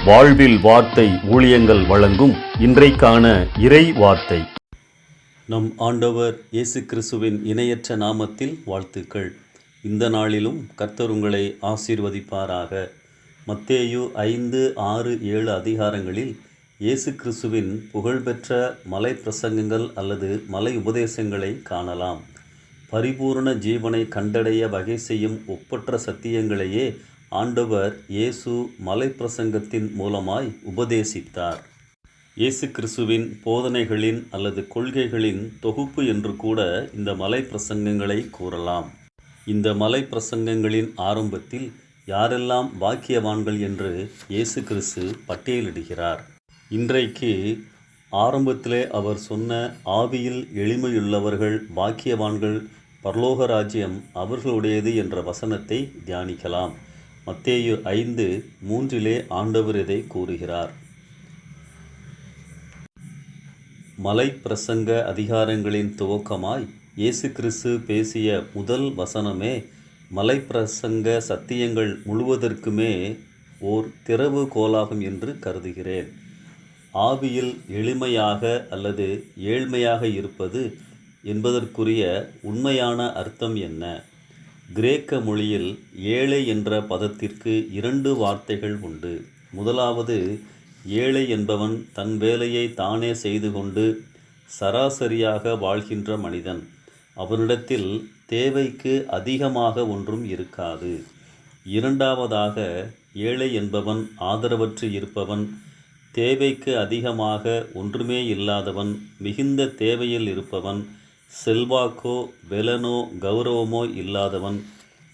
வாழ்வில் வார்த்தை ஊழியங்கள் வழங்கும் இன்றைக்கான இறை வார்த்தை. நம் ஆண்டவர் இயேசு கிறிஸ்துவின் இணையற்ற நாமத்தில் வாழ்த்துக்கள். இந்த நாளிலும் கர்த்தர் உங்களை ஆசீர்வதிப்பாராக. மத்தேயு 5, 6, 7 அதிகாரங்களில் இயேசு கிறிஸ்துவின் புகழ்பெற்ற மலை பிரசங்கங்கள் அல்லது மலை உபதேசங்களை காணலாம். பரிபூர்ண ஜீவனை கண்டடைய வகை செய்யும் ஒப்பற்ற சத்தியங்களையே ஆண்டவர் இயேசு மலை பிரசங்கத்தின் மூலமாய் உபதேசித்தார். இயேசு கிறிஸ்துவின் போதனைகளின் அல்லது கொள்கைகளின் தொகுப்பு என்று கூட இந்த மலை பிரசங்கங்களை கூறலாம். இந்த மலை பிரசங்கங்களின் ஆரம்பத்தில் யாரெல்லாம் பாக்கியவான்கள் என்று இயேசு கிறிஸ்து பட்டியலிடுகிறார். இன்றைக்கு ஆரம்பத்திலே அவர் சொன்ன ஆவியில் எளிமையுள்ளவர்கள் பாக்கியவான்கள், பரலோக ராஜ்யம் அவர்களுடையது என்ற வசனத்தை தியானிக்கலாம். மத்தேயு 5:3 ஆண்டவர் இதை கூறுகிறார். மலை பிரசங்க அதிகாரங்களின் துவக்கமாய் இயேசு கிறிஸ்து பேசிய முதல் வசனமே மலை பிரசங்க சத்தியங்கள் முழுவதற்குமே ஓர் திறவுகோலாகும் என்று கருதுகிறேன். ஆவியில் எளிமையாக அல்லது ஏழ்மையாக இருப்பது என்பதற்குரிய உண்மையான அர்த்தம் என்ன? கிரேக்க மொழியில் ஏழை என்ற பதத்திற்கு 2 வார்த்தைகள் உண்டு. முதலாவது, ஏழை என்பவன் தன் வேலையை தானே செய்து கொண்டு சராசரியாக வாழ்கின்ற மனிதன். அவனிடத்தில் தேவைக்கு அதிகமாக ஒன்றும் இருக்காது. இரண்டாவதாக, ஏழை என்பவன் ஆதரவற்று இருப்பவன், தேவைக்கு அதிகமாக ஒன்றுமே இல்லாதவன், மிகுந்த தேவையில் இருப்பவன், செல்வாக்கோ பெலனோ கௌரவமோ இல்லாதவன்,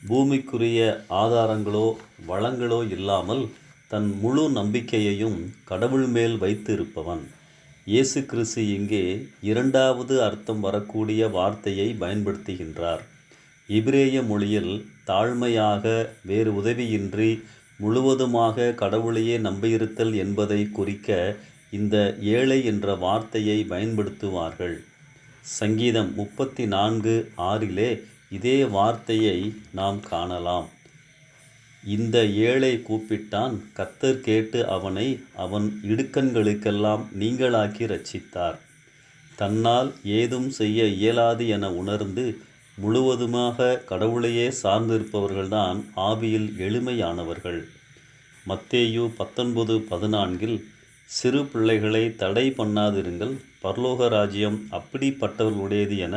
பூமிக்குரிய ஆதாரங்களோ வளங்களோ இல்லாமல் தன் முழு நம்பிக்கையையும் கடவுள் மேல் வைத்து இருப்பவன். இயேசு கிறிஸ்து இங்கே இரண்டாவது அர்த்தம் வரக்கூடிய வார்த்தையை பயன்படுத்துகின்றார். எபிரேய மொழியில் தாழ்மையாக, வேறு உதவியின்றி முழுவதுமாக கடவுளையே நம்பியிருத்தல் என்பதை குறிக்க இந்த ஏழை என்ற வார்த்தையை பயன்படுத்துவார்கள். சங்கீதம் 34:6 இதே வார்த்தையை நாம் காணலாம். இந்த ஏழை கூப்பிட்டான், கர்த்தர் கேட்டு அவனை அவன் இடுக்கண்களுக்கெல்லாம் நீங்களாக்கி இரட்சித்தார். தன்னால் ஏதும் செய்ய இயலாது என உணர்ந்து முழுவதுமாக கடவுளையே சார்ந்திருப்பவர்கள்தான் ஆவியில் எளிமையானவர்கள். மத்தேயு 19:14 சிறு பிள்ளைகளை தடை பண்ணாதிருங்கள், பரலோக ராஜ்யம் அப்படிப்பட்டவர்களுடையது என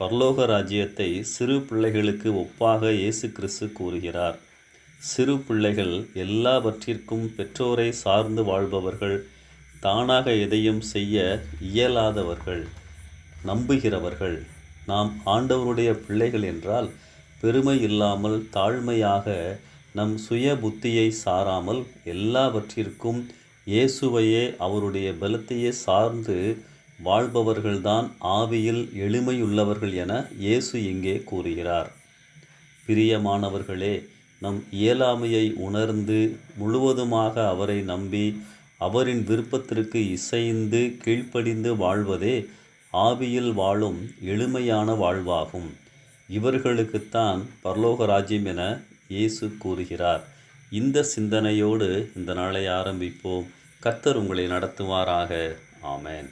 பரலோக ராஜ்யத்தை சிறு பிள்ளைகளுக்கு ஒப்பாக இயேசு கிறிஸ்து கூறுகிறார். சிறு பிள்ளைகள் எல்லாவற்றிற்கும் பெற்றோரை சார்ந்து வாழ்பவர்கள், தானாக எதையும் செய்ய இயலாதவர்கள், நம்புகிறவர்கள். நாம் ஆண்டவருடைய பிள்ளைகள் என்றால் பெருமை இல்லாமல் தாழ்மையாக நம் சுய புத்தியை சாராமல் எல்லாவற்றிற்கும் இயேசுவையே அவருடைய பலத்தையே சார்ந்து வாழ்பவர்கள்தான் ஆவியில் எளிமையுள்ளவர்கள் என இயேசு இங்கே கூறுகிறார். பிரியமானவர்களே, நம் இயலாமையை உணர்ந்து முழுவதுமாக அவரை நம்பி அவரின் விருப்பத்திற்கு இசைந்து கீழ்ப்படிந்து வாழ்வதே ஆவியில் வாழும் எளிமையான வாழ்வாகும். இவர்களுக்குத்தான் பரலோக ராஜ்யம் என இயேசு கூறுகிறார். இந்த சிந்தனையோடு இந்த நாளை ஆரம்பிப்போம். கர்த்தர் உங்களை நடத்துவாராக. ஆமென்.